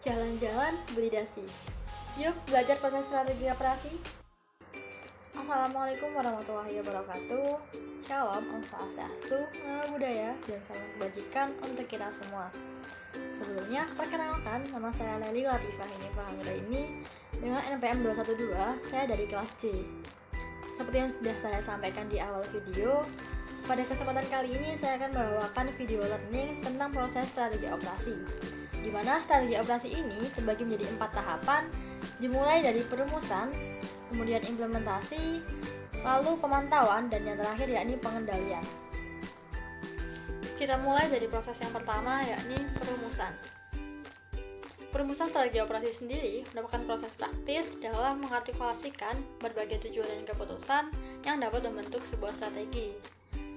Jalan-jalan beli dasi. Yuk belajar proses strategi operasi. Assalamualaikum warahmatullahi wabarakatuh. Shalom, Om Swastiastu, Namo Buddhaya, dan salam kebajikan untuk kita semua. Sebelumnya, perkenalkan, nama saya Leli Latifah ini dengan NPM 212, saya dari kelas C. Seperti yang sudah saya sampaikan di awal video, pada kesempatan kali ini saya akan membawakan video learning tentang proses strategi operasi, di mana strategi operasi ini terbagi menjadi 4 tahapan, dimulai dari perumusan, kemudian implementasi, lalu pemantauan, dan yang terakhir yakni pengendalian. Kita mulai dari proses yang pertama, yakni perumusan. Perumusan strategi operasi sendiri merupakan proses praktis dalam mengartikulasikan berbagai tujuan dan keputusan yang dapat membentuk sebuah strategi.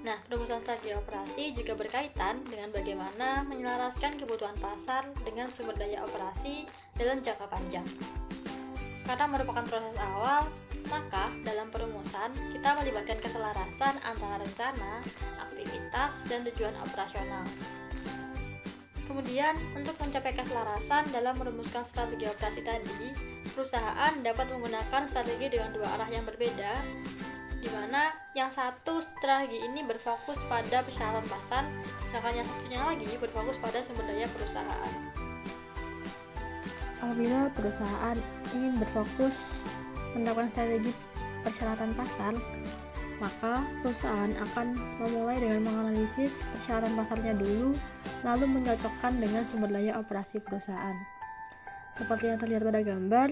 Nah, perumusan strategi operasi juga berkaitan dengan bagaimana menyelaraskan kebutuhan pasar dengan sumber daya operasi dalam jangka panjang. Karena merupakan proses awal, maka dalam perumusan kita melibatkan keselarasan antara rencana, aktivitas, dan tujuan operasional. Kemudian, untuk mencapai keselarasan dalam merumuskan strategi operasi tadi, perusahaan dapat menggunakan strategi dengan dua arah yang berbeda, di mana yang satu strategi ini berfokus pada persyaratan pasar, sedangkan yang satunya lagi berfokus pada sumber daya perusahaan. Apabila perusahaan ingin berfokus menerapkan strategi persyaratan pasar, maka perusahaan akan memulai dengan menganalisis persyaratan pasarnya dulu, lalu mencocokkan dengan sumber daya operasi perusahaan. Seperti yang terlihat pada gambar,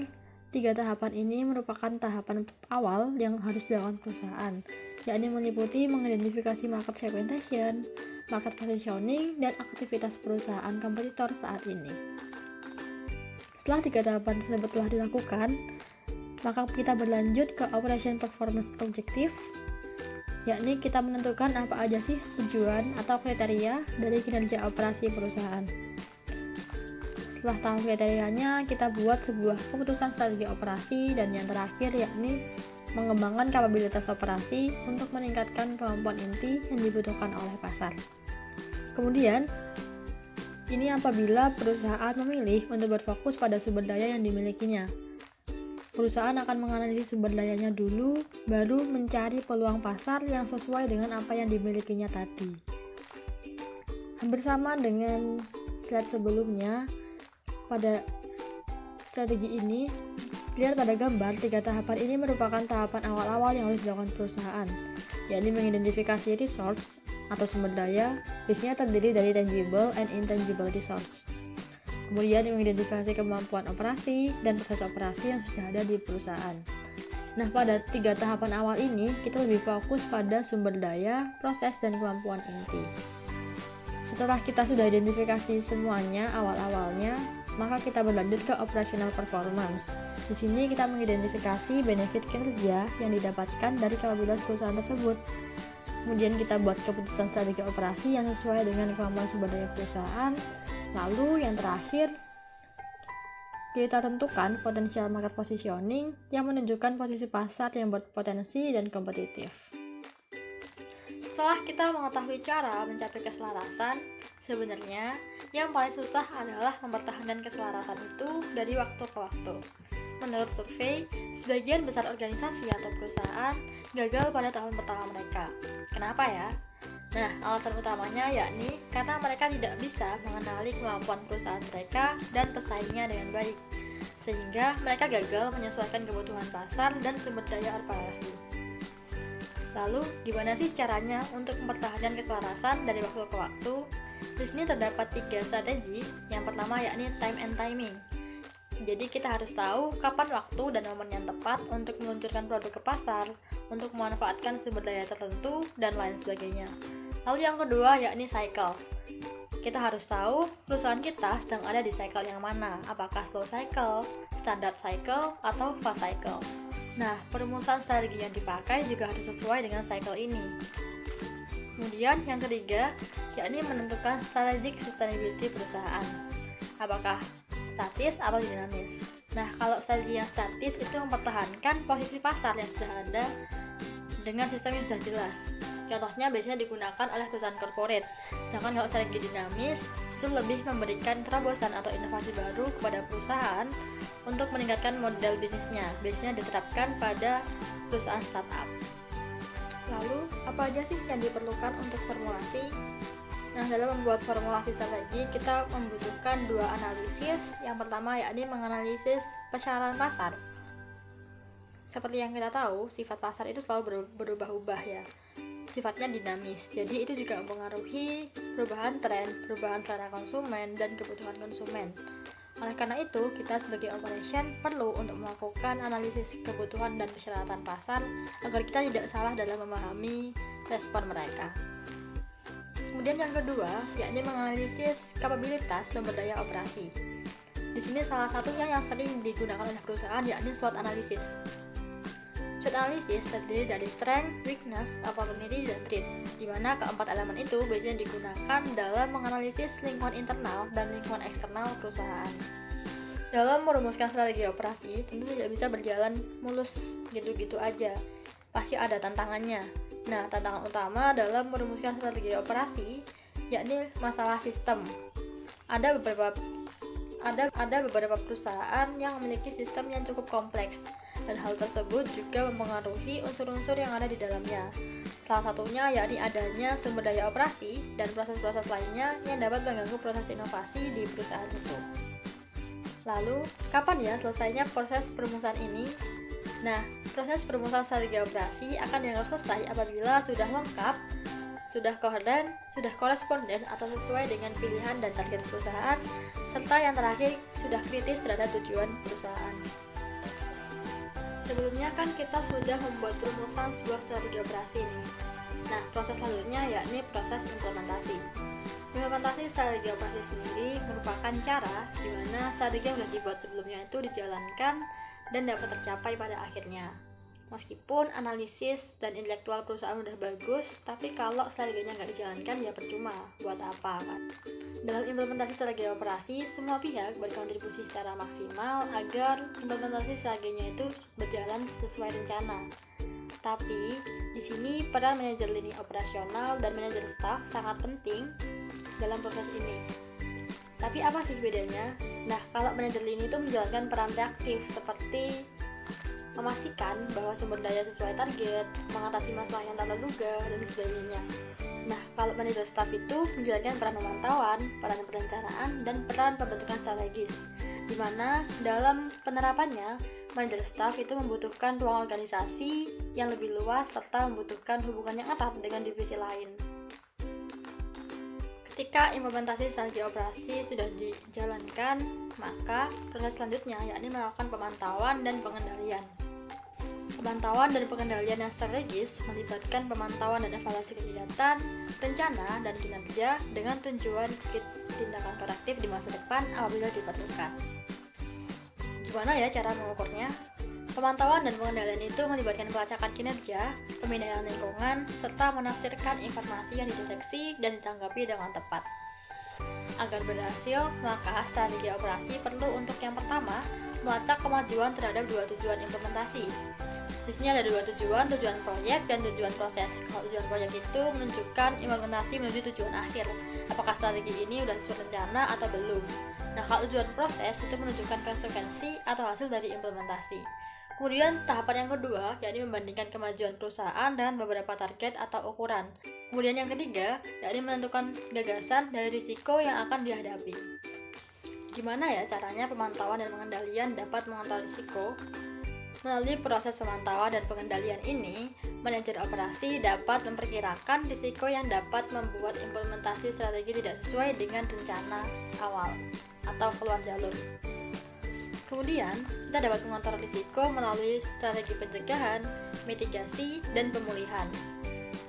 3 tahapan ini merupakan tahapan awal yang harus dilakukan perusahaan, yakni meliputi mengidentifikasi market segmentation, market positioning, dan aktivitas perusahaan kompetitor saat ini. Setelah 3 tahapan tersebut telah dilakukan, maka kita berlanjut ke Operation Performance Objective, yakni kita menentukan apa aja sih tujuan atau kriteria dari kinerja operasi perusahaan. Setelah tahu kriterianya, kita buat sebuah keputusan strategi operasi, dan yang terakhir yakni mengembangkan kapabilitas operasi untuk meningkatkan kemampuan inti yang dibutuhkan oleh pasar. Kemudian, ini apabila perusahaan memilih untuk berfokus pada sumber daya yang dimilikinya. Perusahaan akan menganalisis sumber dayanya dulu, baru mencari peluang pasar yang sesuai dengan apa yang dimilikinya tadi. Hampir sama dengan slide sebelumnya, pada strategi ini, lihat pada gambar, 3 tahapan ini merupakan tahapan awal-awal yang harus dilakukan perusahaan, yakni mengidentifikasi resource atau sumber daya, biasanya terdiri dari tangible and intangible resource. Kemudian mengidentifikasi kemampuan operasi dan proses operasi yang sudah ada di perusahaan. Nah, pada 3 tahapan awal ini, kita lebih fokus pada sumber daya, proses, dan kemampuan inti. Setelah kita sudah identifikasi semuanya awal-awalnya, maka kita berlanjut ke operational performance. Di sini kita mengidentifikasi benefit kinerja yang didapatkan dari kapabilitas perusahaan tersebut. Kemudian kita buat keputusan strategi operasi yang sesuai dengan kemampuan sumber daya perusahaan. Lalu yang terakhir, kita tentukan potential market positioning yang menunjukkan posisi pasar yang berpotensi dan kompetitif. Setelah kita mengetahui cara mencapai keselarasan, sebenarnya yang paling susah adalah mempertahankan keselarasan itu dari waktu ke waktu. Menurut survei, sebagian besar organisasi atau perusahaan gagal pada tahun pertama mereka. Kenapa ya? Nah, alasan utamanya yakni karena mereka tidak bisa mengenali kemampuan perusahaan mereka dan pesaingnya dengan baik, sehingga mereka gagal menyesuaikan kebutuhan pasar dan sumber daya operasi. Lalu, gimana sih caranya untuk mempertahankan keselarasan dari waktu ke waktu? Di sini terdapat 3 strategi. Yang pertama yakni time and timing. Jadi kita harus tahu kapan waktu dan momen yang tepat untuk meluncurkan produk ke pasar, untuk memanfaatkan sumber daya tertentu, dan lain sebagainya. Lalu yang kedua yakni cycle. Kita harus tahu perusahaan kita sedang ada di cycle yang mana, apakah slow cycle, standard cycle, atau fast cycle. Nah, perumusan strategi yang dipakai juga harus sesuai dengan cycle ini. Kemudian yang ketiga, yakni menentukan strategic sustainability perusahaan. Apakah statis atau dinamis? Nah, kalau strategi yang statis itu mempertahankan posisi pasar yang sudah ada dengan sistem yang sudah jelas. Contohnya biasanya digunakan oleh perusahaan corporate. Sedangkan kalau strategi dinamis, itu lebih memberikan terobosan atau inovasi baru kepada perusahaan untuk meningkatkan model bisnisnya. Biasanya diterapkan pada perusahaan startup. Lalu, apa aja sih yang diperlukan untuk formulasi? Nah, dalam membuat formulasi strategi, kita membutuhkan dua analisis. Yang pertama yakni menganalisis persyaratan pasar. Seperti yang kita tahu, sifat pasar itu selalu berubah-ubah ya. Sifatnya dinamis, jadi itu juga mempengaruhi perubahan tren, perubahan selera konsumen, dan kebutuhan konsumen. Oleh karena itu, kita sebagai operation perlu untuk melakukan analisis kebutuhan dan persyaratan pasar agar kita tidak salah dalam memahami respon mereka. Kemudian yang kedua, yakni menganalisis kapabilitas sumber daya operasi. Di sini salah satunya yang sering digunakan oleh perusahaan yakni SWOT analysis. SWOT analysis terdiri dari strength, weakness, opportunity, dan threat, di mana keempat elemen itu biasanya digunakan dalam menganalisis lingkungan internal dan lingkungan eksternal perusahaan. Dalam merumuskan strategi operasi, tentu tidak bisa berjalan mulus gitu-gitu aja. Pasti ada tantangannya. Nah, tantangan utama dalam merumuskan strategi operasi yakni masalah sistem. Ada beberapa perusahaan yang memiliki sistem yang cukup kompleks, dan hal tersebut juga mempengaruhi unsur-unsur yang ada di dalamnya. Salah satunya yakni adanya sumber daya operasi dan proses-proses lainnya yang dapat mengganggu proses inovasi di perusahaan itu. Lalu, kapan ya selesainya proses perumusan ini? Nah, proses perumusan strategi operasi akan dianggap selesai apabila sudah lengkap, sudah koheren, sudah koresponden atau sesuai dengan pilihan dan target perusahaan, serta yang terakhir sudah kritis terhadap tujuan perusahaan. Sebelumnya kan kita sudah membuat perumusan sebuah strategi operasi nih. Nah, proses selanjutnya yakni proses implementasi. Implementasi strategi operasi sendiri merupakan cara di mana strategi yang sudah dibuat sebelumnya itu dijalankan dan dapat tercapai pada akhirnya. Meskipun analisis dan intelektual perusahaan udah bagus, tapi kalau strateginya nggak dijalankan ya percuma, buat apa kan? Dalam implementasi strategi operasi, semua pihak berkontribusi secara maksimal agar implementasi strateginya itu berjalan sesuai rencana. Tapi di sini peran manajer lini operasional dan manajer staff sangat penting dalam proses ini. Tapi apa sih bedanya? Nah, kalau manajer lini itu menjalankan peran reaktif seperti memastikan bahwa sumber daya sesuai target, mengatasi masalah yang tak terduga, dan sebagainya. Nah, kalau manajer staff itu menjalankan peran pemantauan, peran perencanaan, dan peran pembentukan strategis, di mana dalam penerapannya, manajer staff itu membutuhkan ruang organisasi yang lebih luas serta membutuhkan hubungan yang erat dengan divisi lain. Ketika implementasi strategi operasi sudah dijalankan, maka proses selanjutnya yakni melakukan pemantauan dan pengendalian. Pemantauan dan pengendalian yang strategis melibatkan pemantauan dan evaluasi kegiatan, rencana, dan kinerja dengan tujuan tindakan korektif di masa depan apabila diperlukan. Gimana ya cara mengukurnya? Pemantauan dan pengendalian itu melibatkan pelacakan kinerja, pemindaian lingkungan, serta menafsirkan informasi yang dideteksi dan ditanggapi dengan tepat. Agar berhasil, maka strategi operasi perlu untuk yang pertama, melacak kemajuan terhadap dua tujuan implementasi. Di sini ada dua tujuan proyek dan tujuan proses. Kalau tujuan proyek itu menunjukkan implementasi menuju tujuan akhir. Apakah strategi ini sudah sesuai rencana atau belum? Nah, kalau tujuan proses itu menunjukkan konsekuensi atau hasil dari implementasi. Kemudian tahapan yang kedua, yakni membandingkan kemajuan perusahaan dengan beberapa target atau ukuran. Kemudian yang ketiga, yakni menentukan gagasan dari risiko yang akan dihadapi. Gimana ya caranya pemantauan dan pengendalian dapat mengontrol risiko? Melalui proses pemantauan dan pengendalian ini, manajer operasi dapat memperkirakan risiko yang dapat membuat implementasi strategi tidak sesuai dengan rencana awal atau keluar jalur. Kemudian, kita dapat mengontrol risiko melalui strategi pencegahan, mitigasi, dan pemulihan.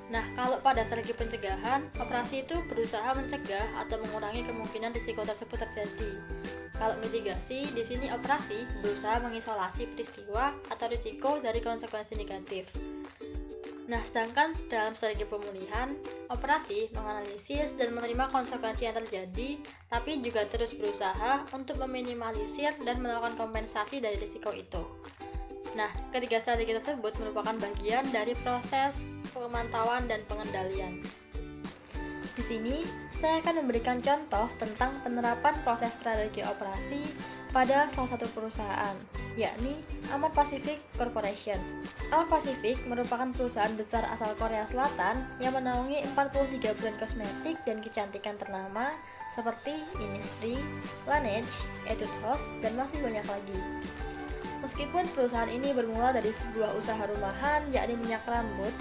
Nah, kalau pada strategi pencegahan, operasi itu berusaha mencegah atau mengurangi kemungkinan risiko tersebut terjadi. Kalau mitigasi, di sini operasi berusaha mengisolasi peristiwa atau risiko dari konsekuensi negatif. Nah, sedangkan dalam strategi pemulihan, operasi menganalisis dan menerima konsekuensi yang terjadi, tapi juga terus berusaha untuk meminimalisir dan melakukan kompensasi dari risiko itu. Nah, ketiga strategi tersebut merupakan bagian dari proses pemantauan dan pengendalian. Di sini, saya akan memberikan contoh tentang penerapan proses strategi operasi pada salah satu perusahaan, yakni Amar Pacific Corporation. Amar Pacific merupakan perusahaan besar asal Korea Selatan yang menaungi 43 brand kosmetik dan kecantikan ternama seperti Innisfree, Laneige, Etude House, dan masih banyak lagi. Meskipun perusahaan ini bermula dari sebuah usaha rumahan, yakni minyak rambut,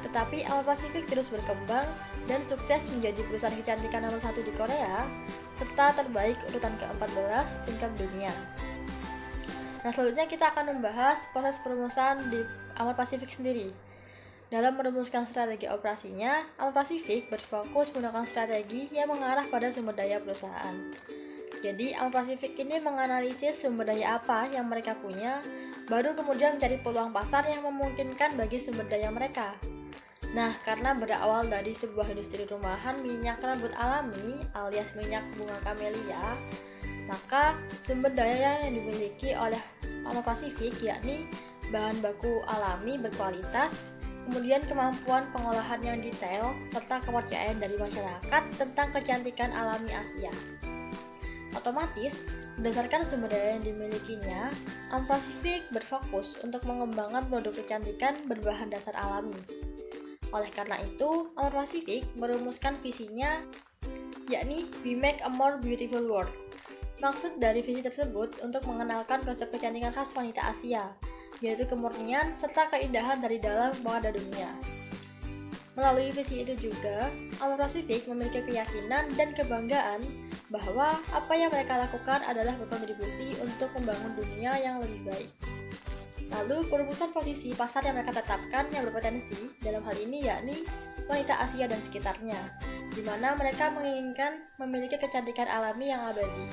tetapi Amar Pacific terus berkembang dan sukses menjadi perusahaan kecantikan nomor 1 di Korea, serta terbaik urutan ke-14 tingkat dunia. Nah, selanjutnya kita akan membahas proses perumusan di Amar Pacific sendiri. Dalam merumuskan strategi operasinya, Amar Pacific berfokus menggunakan strategi yang mengarah pada sumber daya perusahaan. Jadi, Amar Pacific ini menganalisis sumber daya apa yang mereka punya, baru kemudian mencari peluang pasar yang memungkinkan bagi sumber daya mereka. Nah, karena berawal dari sebuah industri rumahan minyak rambut alami alias minyak bunga kamelia, maka sumber daya yang dimiliki oleh Amar Pacific yakni bahan baku alami berkualitas, kemudian kemampuan pengolahan yang detail, serta kepercayaan dari masyarakat tentang kecantikan alami Asia. Otomatis, berdasarkan sumber daya yang dimilikinya, Amar Pacific berfokus untuk mengembangkan produk kecantikan berbahan dasar alami. Oleh karena itu, Amar Pacific merumuskan visinya, yakni We Make a More Beautiful World. Maksud dari visi tersebut untuk mengenalkan konsep kecantikan khas wanita Asia, yaitu kemurnian serta keindahan dari dalam pada dunia. Melalui visi itu juga, Amar Pacific memiliki keyakinan dan kebanggaan bahwa apa yang mereka lakukan adalah berkontribusi untuk membangun dunia yang lebih baik. Lalu, perumusan posisi pasar yang mereka tetapkan yang berpotensi dalam hal ini yakni wanita Asia dan sekitarnya, di mana mereka menginginkan memiliki kecantikan alami yang abadi.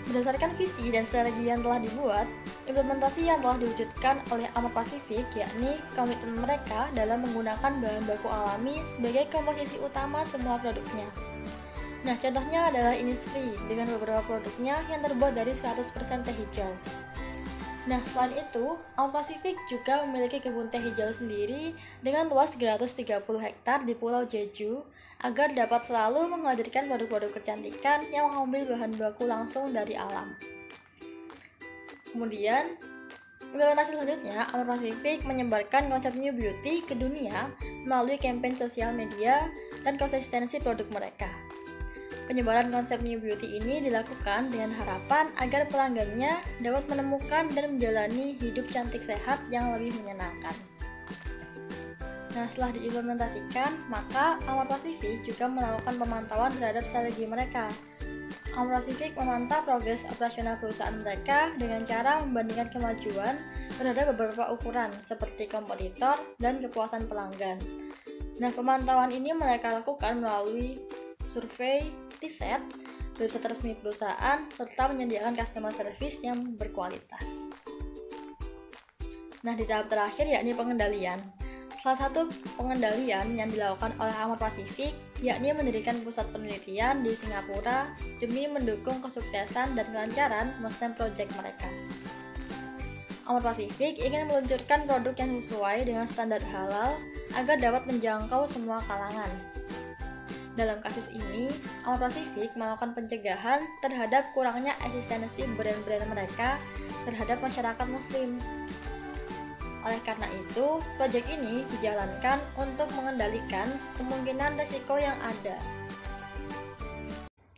Berdasarkan visi dan strategi yang telah dibuat, implementasi yang telah diwujudkan oleh Amar Pacific yakni komitmen mereka dalam menggunakan bahan baku alami sebagai komposisi utama semua produknya. Nah, contohnya adalah Innisfree dengan beberapa produknya yang terbuat dari 100% teh hijau. Nah, selain itu, Amar Pacific juga memiliki kebun teh hijau sendiri dengan luas 330 hektar di Pulau Jeju agar dapat selalu menghadirkan produk-produk kecantikan yang mengambil bahan baku langsung dari alam. Kemudian, implementasi selanjutnya, Amar Pacific menyebarkan konsep New Beauty ke dunia melalui kampanye sosial media dan konsistensi produk mereka. Penyebaran konsep New Beauty ini dilakukan dengan harapan agar pelanggannya dapat menemukan dan menjalani hidup cantik sehat yang lebih menyenangkan. Nah, setelah diimplementasikan, maka Amar Pacific juga melakukan pemantauan terhadap strategi mereka. Amar Pacific memantau progres operasional perusahaan mereka dengan cara membandingkan kemajuan terhadap beberapa ukuran seperti kompetitor dan kepuasan pelanggan. Nah, pemantauan ini mereka lakukan melalui survei, riset, website resmi perusahaan, serta menyediakan customer service yang berkualitas. Nah, di tahap terakhir yakni pengendalian. Salah satu pengendalian yang dilakukan oleh Amar Pacific yakni mendirikan pusat penelitian di Singapura demi mendukung kesuksesan dan kelancaran Muslim Project mereka. Amar Pacific ingin meluncurkan produk yang sesuai dengan standar halal agar dapat menjangkau semua kalangan. Dalam kasus ini, Amar Pacific melakukan pencegahan terhadap kurangnya eksistensi brand-brand mereka terhadap masyarakat Muslim. Oleh karena itu, proyek ini dijalankan untuk mengendalikan kemungkinan risiko yang ada.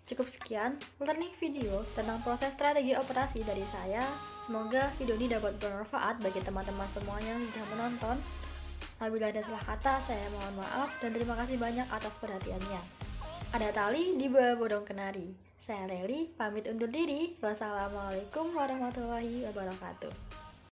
Cukup sekian learning video tentang proses strategi operasi dari saya. Semoga video ini dapat bermanfaat bagi teman-teman semua yang sudah menonton. Apabila ada salah kata, saya mohon maaf dan terima kasih banyak atas perhatiannya. Ada tali di bawah bodong kenari. Saya Leli, pamit undur diri. Wassalamualaikum warahmatullahi wabarakatuh.